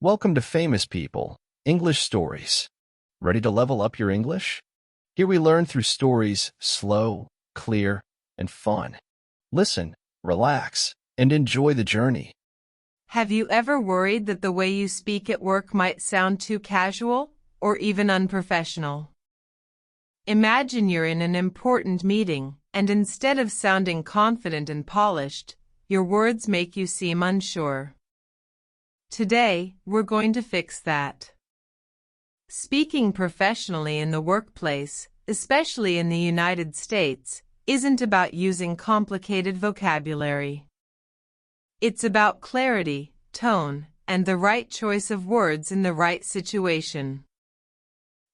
Welcome to Famous People, English Stories. Ready to level up your English? Here we learn through stories slow, clear, and fun. Listen, relax, and enjoy the journey. Have you ever worried that the way you speak at work might sound too casual or even unprofessional? Imagine you're in an important meeting, and instead of sounding confident and polished, your words make you seem unsure. Today, we're going to fix that. Speaking professionally in the workplace, especially in the United States, isn't about using complicated vocabulary. It's about clarity, tone, and the right choice of words in the right situation.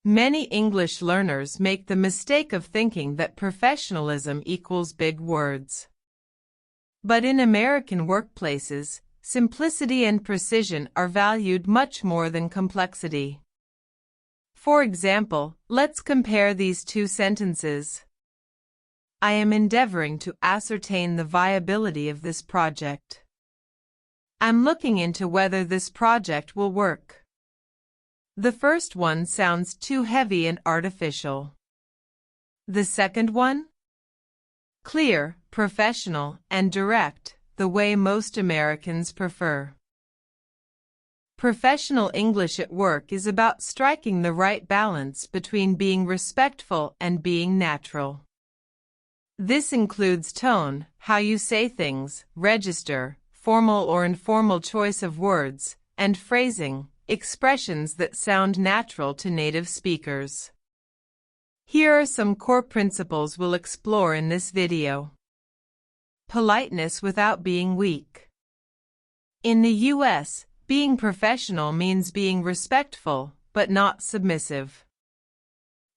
Many English learners make the mistake of thinking that professionalism equals big words. But in American workplaces, simplicity and precision are valued much more than complexity. For example, let's compare these two sentences. I am endeavoring to ascertain the viability of this project. I'm looking into whether this project will work. The first one sounds too heavy and artificial. The second one? Clear, professional, and direct, the way most Americans prefer. Professional English at work is about striking the right balance between being respectful and being natural. This includes tone, how you say things, register, formal or informal choice of words, and phrasing, expressions that sound natural to native speakers. Here are some core principles we'll explore in this video. Politeness without being weak. In the U.S., being professional means being respectful, but not submissive.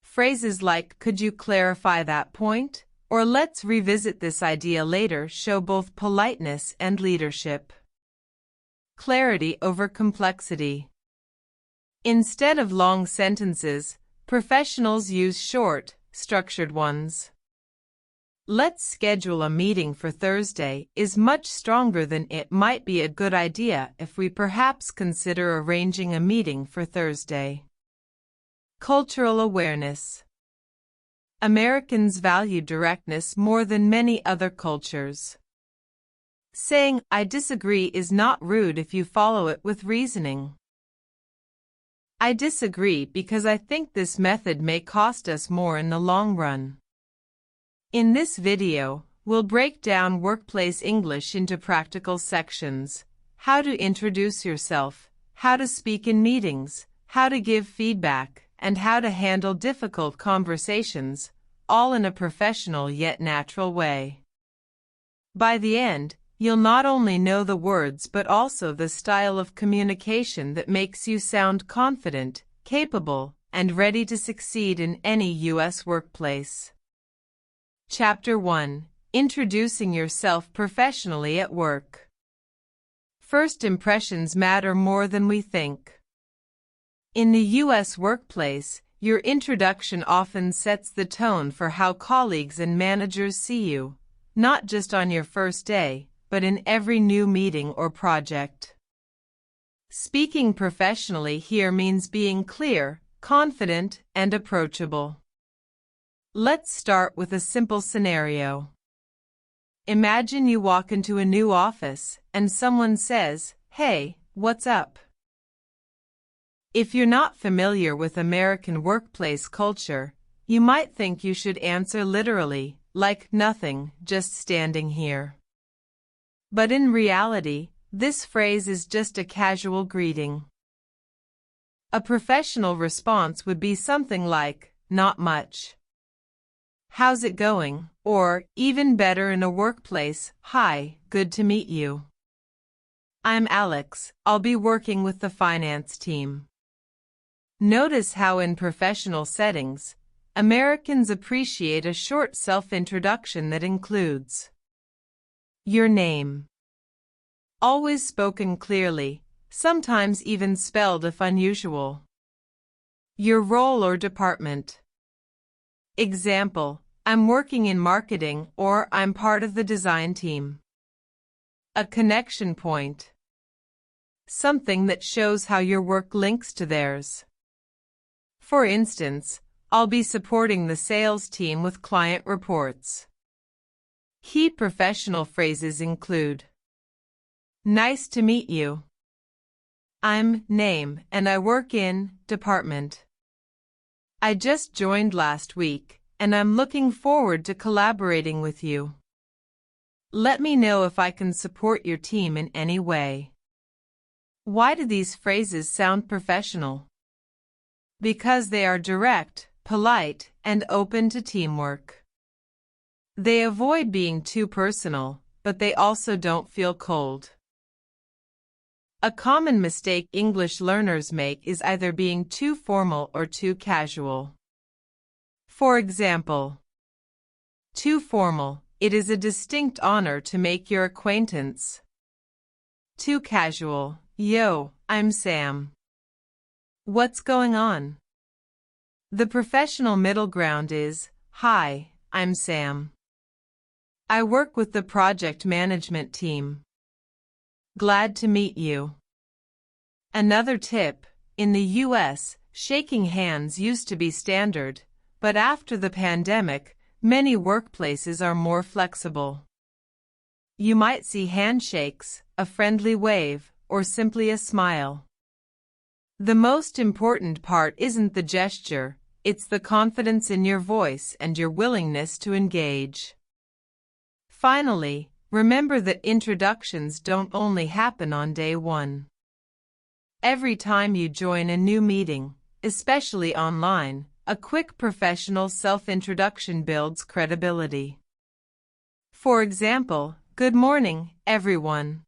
Phrases like, "Could you clarify that point?" or "Let's revisit this idea later" show both politeness and leadership. Clarity over complexity. Instead of long sentences, professionals use short, structured ones. "Let's schedule a meeting for Thursday" is much stronger than "It might be a good idea if we perhaps consider arranging a meeting for Thursday." Cultural awareness. Americans value directness more than many other cultures. Saying, "I disagree" is not rude if you follow it with reasoning. I disagree because I think this method may cost us more in the long run. In this video, we'll break down workplace English into practical sections: how to introduce yourself, how to speak in meetings, how to give feedback, and how to handle difficult conversations, all in a professional yet natural way. By the end, you'll not only know the words but also the style of communication that makes you sound confident, capable, and ready to succeed in any U.S. workplace. Chapter 1. Introducing yourself professionally at work. First impressions matter more than we think. In the U.S. workplace, your introduction often sets the tone for how colleagues and managers see you, not just on your first day, but in every new meeting or project. Speaking professionally here means being clear, confident, and approachable. Let's start with a simple scenario. Imagine you walk into a new office and someone says, "Hey, what's up?" If you're not familiar with American workplace culture, you might think you should answer literally, like, "Nothing, just standing here." But in reality, this phrase is just a casual greeting. A professional response would be something like, "Not much. How's it going?" Or, even better in a workplace, "Hi, good to meet you. I'm Alex, I'll be working with the finance team." Notice how in professional settings, Americans appreciate a short self-introduction that includes your name, always spoken clearly, sometimes even spelled if unusual, your role or department. Example, "I'm working in marketing," or "I'm part of the design team." A connection point. something that shows how your work links to theirs. For instance, I'll be supporting the sales team with client reports. Key professional phrases include: nice to meet you. I'm name and I work in department. I just joined last week and I'm looking forward to collaborating with you. Let me know if I can support your team in any way. Why do these phrases sound professional? Because they are direct, polite, and open to teamwork. They avoid being too personal, but they also don't feel cold. A common mistake English learners make is either being too formal or too casual. For example, too formal: it is a distinct honor to make your acquaintance. Too casual: yo, I'm Sam. What's going on? The professional middle ground is: hi, I'm Sam. I work with the project management team. Glad to meet you. Another tip: in the US, shaking hands used to be standard, but after the pandemic, many workplaces are more flexible. You might see handshakes, a friendly wave, or simply a smile. The most important part isn't the gesture, it's the confidence in your voice and your willingness to engage. Finally, remember that introductions don't only happen on day one. Every time you join a new meeting, especially online, a quick professional self-introduction builds credibility. For example, good morning, everyone.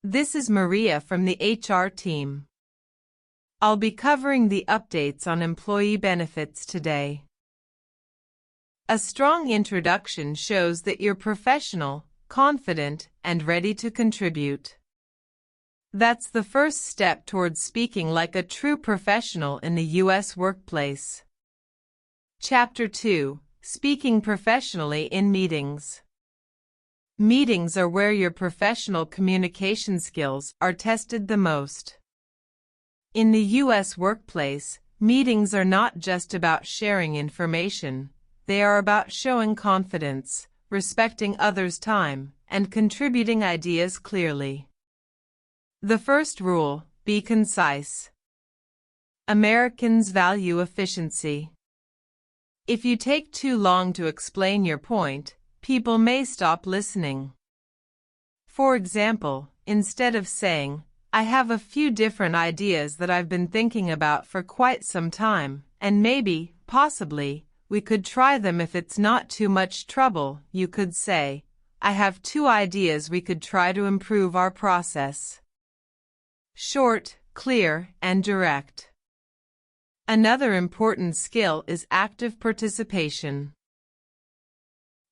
This is Maria from the HR team. I'll be covering the updates on employee benefits today. A strong introduction shows that you're professional, confident, and ready to contribute. That's the first step towards speaking like a true professional in the U.S. workplace. Chapter 2: Speaking Professionally in Meetings. Meetings are where your professional communication skills are tested the most. In the U.S. workplace, meetings are not just about sharing information. They are about showing confidence, respecting others' time, and contributing ideas clearly. The first rule: be concise. Americans value efficiency. If you take too long to explain your point, people may stop listening. For example, instead of saying, I have a few different ideas that I've been thinking about for quite some time, and maybe, possibly, we could try them if it's not too much trouble, you could say, I have 2 ideas we could try to improve our process. Short, clear, and direct. Another important skill is active participation.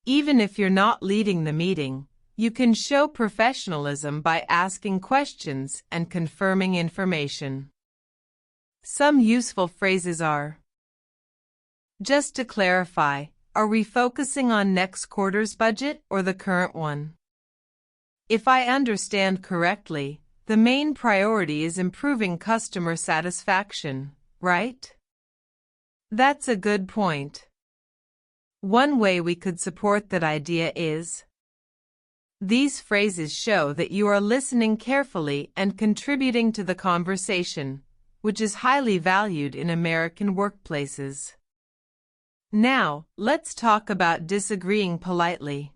Even if you're not leading the meeting, you can show professionalism by asking questions and confirming information. Some useful phrases are: just to clarify, are we focusing on next quarter's budget or the current one? If I understand correctly, the main priority is improving customer satisfaction, right? That's a good point. One way we could support that idea is: these phrases show that you are listening carefully and contributing to the conversation, which is highly valued in American workplaces. Now, let's talk about disagreeing politely.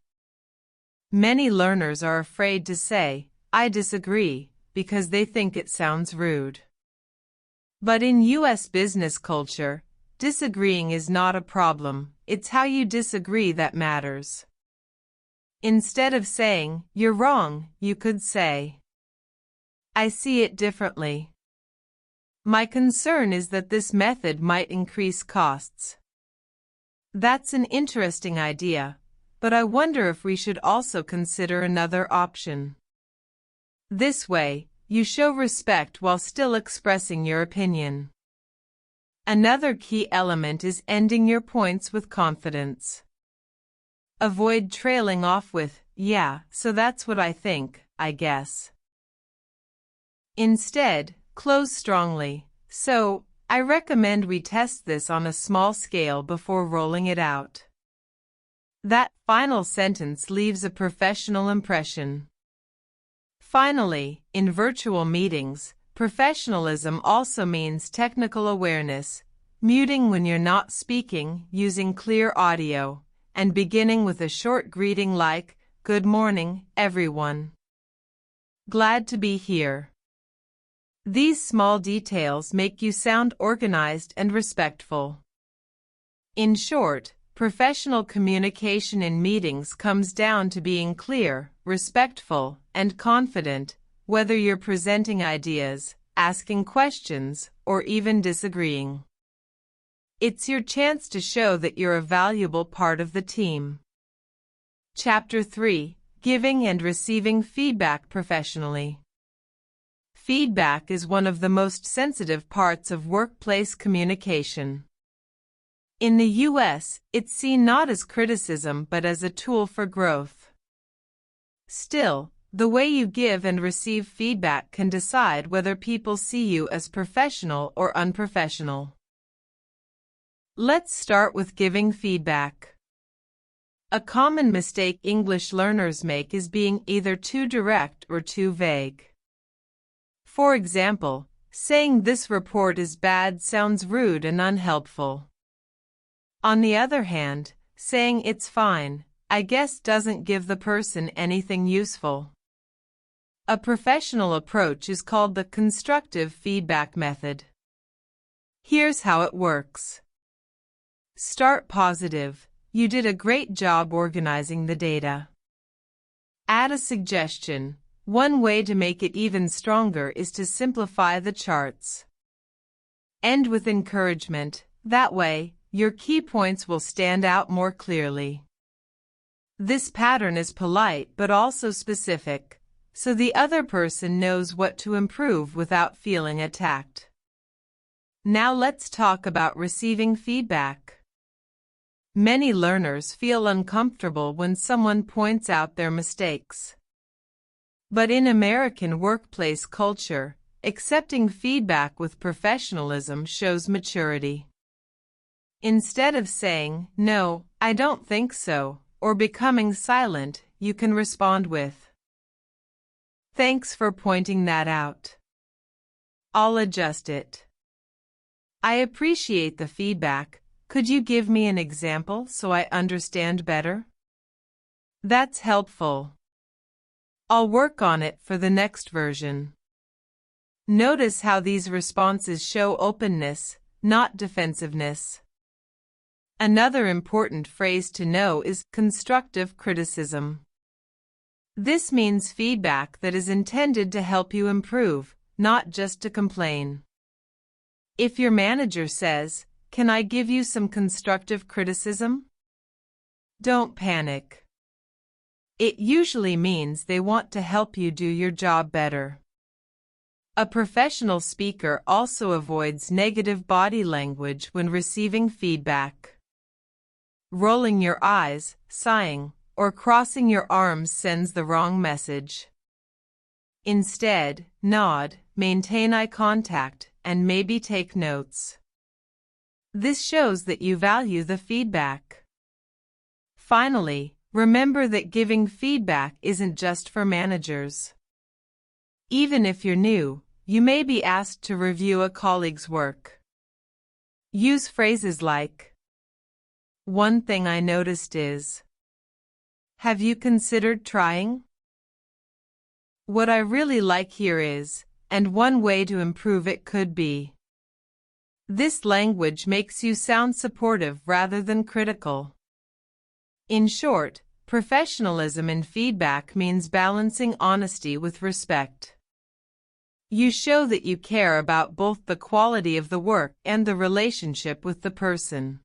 Many learners are afraid to say, I disagree, because they think it sounds rude. But in U.S. business culture, disagreeing is not a problem, it's how you disagree that matters. Instead of saying, you're wrong, you could say, I see it differently. My concern is that this method might increase costs. That's an interesting idea, but I wonder if we should also consider another option. This way, you show respect while still expressing your opinion. Another key element is ending your points with confidence. Avoid trailing off with, yeah, so that's what I think, I guess. Instead, close strongly. So, I recommend we test this on a small scale before rolling it out. That final sentence leaves a professional impression. Finally, in virtual meetings, professionalism also means technical awareness, muting when you're not speaking, using clear audio, and beginning with a short greeting like, "Good morning, everyone. Glad to be here." These small details make you sound organized and respectful. In short, professional communication in meetings comes down to being clear, respectful, and confident, whether you're presenting ideas, asking questions, or even disagreeing. It's your chance to show that you're a valuable part of the team. Chapter 3: Giving and Receiving Feedback Professionally. Feedback is one of the most sensitive parts of workplace communication. In the U.S., it's seen not as criticism but as a tool for growth. Still, the way you give and receive feedback can decide whether people see you as professional or unprofessional. Let's start with giving feedback. A common mistake English learners make is being either too direct or too vague. For example, saying "this report is bad" sounds rude and unhelpful. On the other hand, saying "it's fine, I guess" doesn't give the person anything useful. A professional approach is called the constructive feedback method. Here's how it works. Start positive. "You did a great job organizing the data." Add a suggestion. "One way to make it even stronger is to simplify the charts." End with encouragement. That way, your key points will stand out more clearly. This pattern is polite but also specific, so the other person knows what to improve without feeling attacked. Now let's talk about receiving feedback. Many learners feel uncomfortable when someone points out their mistakes. But in American workplace culture, accepting feedback with professionalism shows maturity. Instead of saying, "No, I don't think so," or becoming silent, you can respond with, "Thanks for pointing that out. I'll adjust it. I appreciate the feedback. Could you give me an example so I understand better? That's helpful. I'll work on it for the next version." Notice how these responses show openness, not defensiveness. Another important phrase to know is constructive criticism. This means feedback that is intended to help you improve, not just to complain. If your manager says, "Can I give you some constructive criticism?" don't panic. It usually means they want to help you do your job better. A professional speaker also avoids negative body language when receiving feedback. Rolling your eyes, sighing, or crossing your arms sends the wrong message. Instead, nod, maintain eye contact, and maybe take notes. This shows that you value the feedback. Finally, remember that giving feedback isn't just for managers. Even if you're new, you may be asked to review a colleague's work. Use phrases like, "One thing I noticed is," "Have you considered trying?" "What I really like here is," and "one way to improve it could be." This language makes you sound supportive rather than critical. In short, professionalism in feedback means balancing honesty with respect. You show that you care about both the quality of the work and the relationship with the person.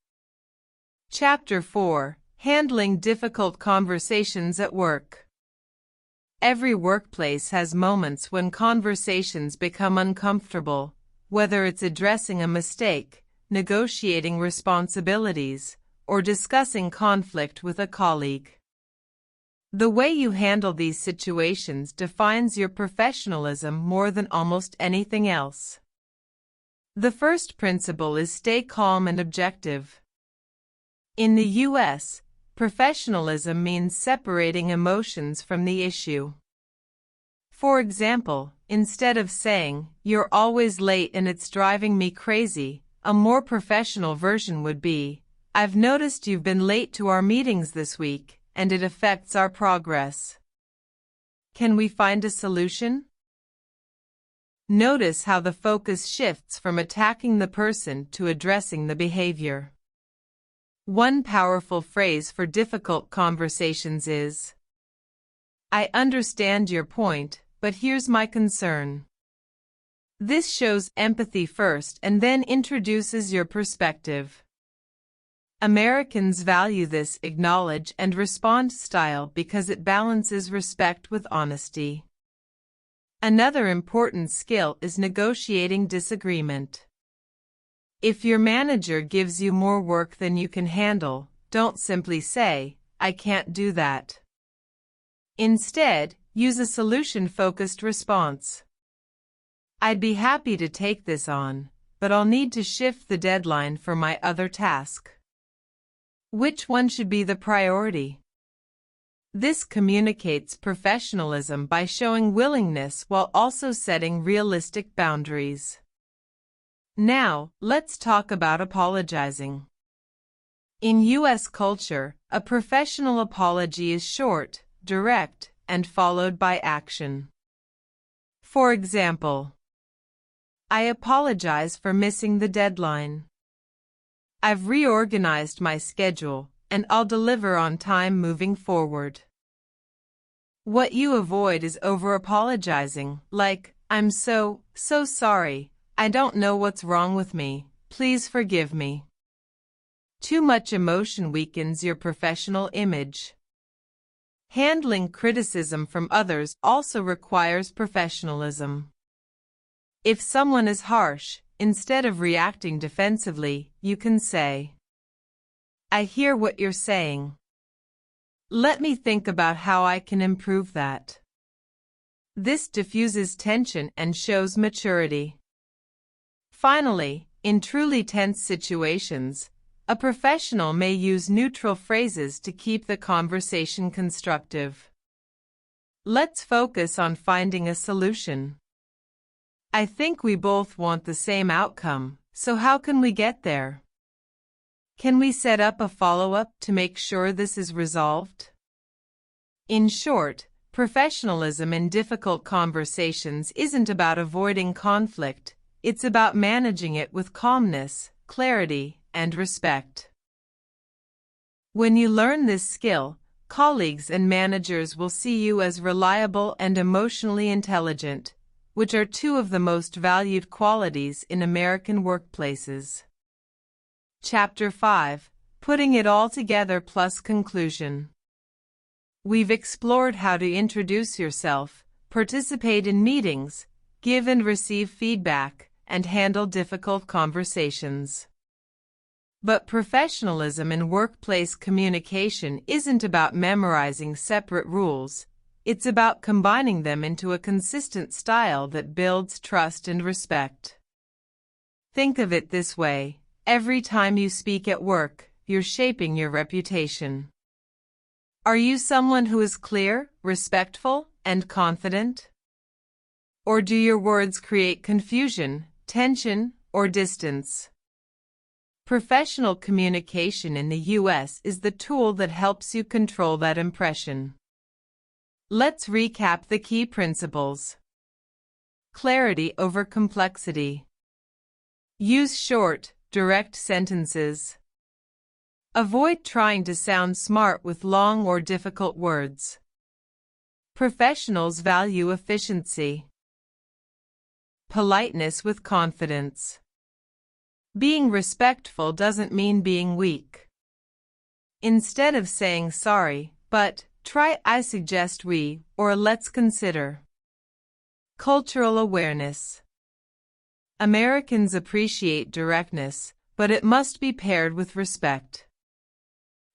Chapter 4: Handling Difficult Conversations at Work. Every workplace has moments when conversations become uncomfortable, whether it's addressing a mistake, negotiating responsibilities, or discussing conflict with a colleague. The way you handle these situations defines your professionalism more than almost anything else. The first principle is stay calm and objective. In the U.S., professionalism means separating emotions from the issue. For example, instead of saying, "You're always late and it's driving me crazy," a more professional version would be, "I've noticed you've been late to our meetings this week, and it affects our progress. Can we find a solution?" Notice how the focus shifts from attacking the person to addressing the behavior. One powerful phrase for difficult conversations is, "I understand your point, but here's my concern." This shows empathy first and then introduces your perspective. Americans value this acknowledge and respond style because it balances respect with honesty. Another important skill is negotiating disagreement. If your manager gives you more work than you can handle, don't simply say, "I can't do that." Instead, use a solution-focused response. "I'd be happy to take this on, but I'll need to shift the deadline for my other task. Which one should be the priority?" This communicates professionalism by showing willingness while also setting realistic boundaries. Now, let's talk about apologizing. In U.S. culture, a professional apology is short, direct, and followed by action. For example, "I apologize for missing the deadline. I've reorganized my schedule, and I'll deliver on time moving forward." What you avoid is over-apologizing, like, "I'm so sorry. I don't know what's wrong with me. Please forgive me." Too much emotion weakens your professional image. Handling criticism from others also requires professionalism. If someone is harsh, instead of reacting defensively, you can say, "I hear what you're saying. Let me think about how I can improve that." This diffuses tension and shows maturity. Finally, in truly tense situations, a professional may use neutral phrases to keep the conversation constructive. Let's focus on finding a solution. "I think we both want the same outcome, so how can we get there? Can we set up a follow-up to make sure this is resolved?" In short, professionalism in difficult conversations isn't about avoiding conflict, it's about managing it with calmness, clarity, and respect. When you learn this skill, colleagues and managers will see you as reliable and emotionally intelligent, which are two of the most valued qualities in American workplaces. Chapter 5, Putting It All Together plus Conclusion. We've explored how to introduce yourself, participate in meetings, give and receive feedback, and handle difficult conversations. But professionalism in workplace communication isn't about memorizing separate rules, it's about combining them into a consistent style that builds trust and respect. Think of it this way. Every time you speak at work, you're shaping your reputation. Are you someone who is clear, respectful, and confident? Or do your words create confusion, tension, or distance? Professional communication in the U.S. is the tool that helps you control that impression. Let's recap the key principles. Clarity over complexity. Use short, direct sentences. Avoid trying to sound smart with long or difficult words. Professionals value efficiency. Politeness with confidence. Being respectful doesn't mean being weak. Instead of saying sorry, but try "I suggest we" or "let's consider." Cultural awareness. Americans appreciate directness, but it must be paired with respect.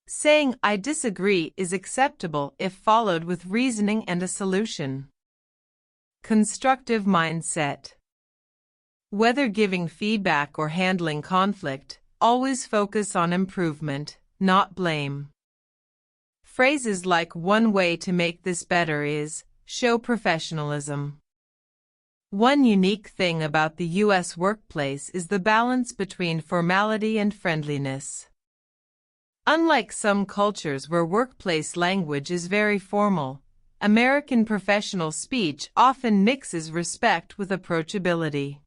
Saying I disagree is acceptable if followed with reasoning and a solution. Constructive mindset. Whether giving feedback or handling conflict, always focus on improvement, not blame. Phrases like "one way to make this better is" show professionalism. One unique thing about the U.S. workplace is the balance between formality and friendliness. Unlike some cultures where workplace language is very formal, American professional speech often mixes respect with approachability.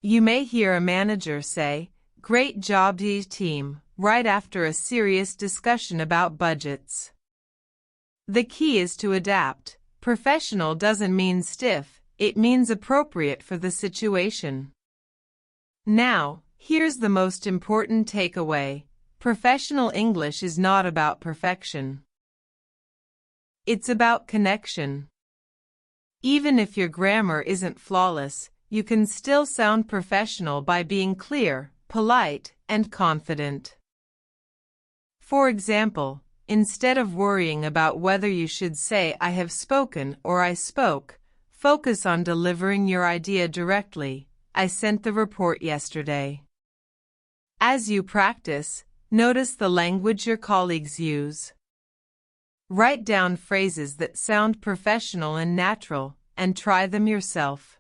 You may hear a manager say, "Great job, team," right after a serious discussion about budgets. The key is to adapt. Professional doesn't mean stiff, it means appropriate for the situation. Now, here's the most important takeaway. Professional English is not about perfection. It's about connection. Even if your grammar isn't flawless, you can still sound professional by being clear, polite, and confident. For example, instead of worrying about whether you should say "I have spoken" or "I spoke," focus on delivering your idea directly. "I sent the report yesterday." As you practice, notice the language your colleagues use. Write down phrases that sound professional and natural, and try them yourself.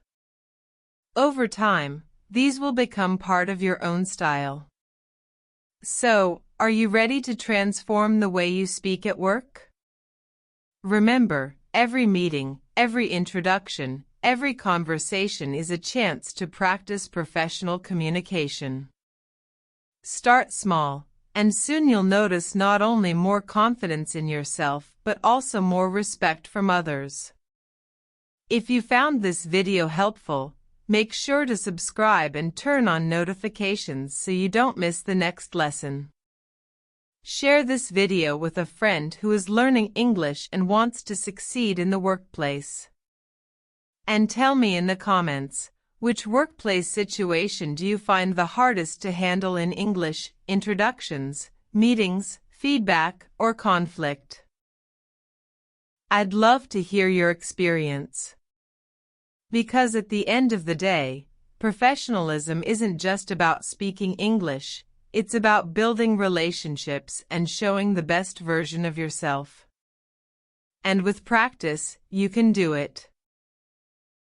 Over time, these will become part of your own style. So, are you ready to transform the way you speak at work? Remember, every meeting, every introduction, every conversation is a chance to practice professional communication. Start small, and soon you'll notice not only more confidence in yourself but also more respect from others. If you found this video helpful, make sure to subscribe and turn on notifications so you don't miss the next lesson. Share this video with a friend who is learning English and wants to succeed in the workplace. And tell me in the comments, which workplace situation do you find the hardest to handle in English: introductions, meetings, feedback, or conflict? I'd love to hear your experience. Because at the end of the day, professionalism isn't just about speaking English, it's about building relationships and showing the best version of yourself. And with practice, you can do it.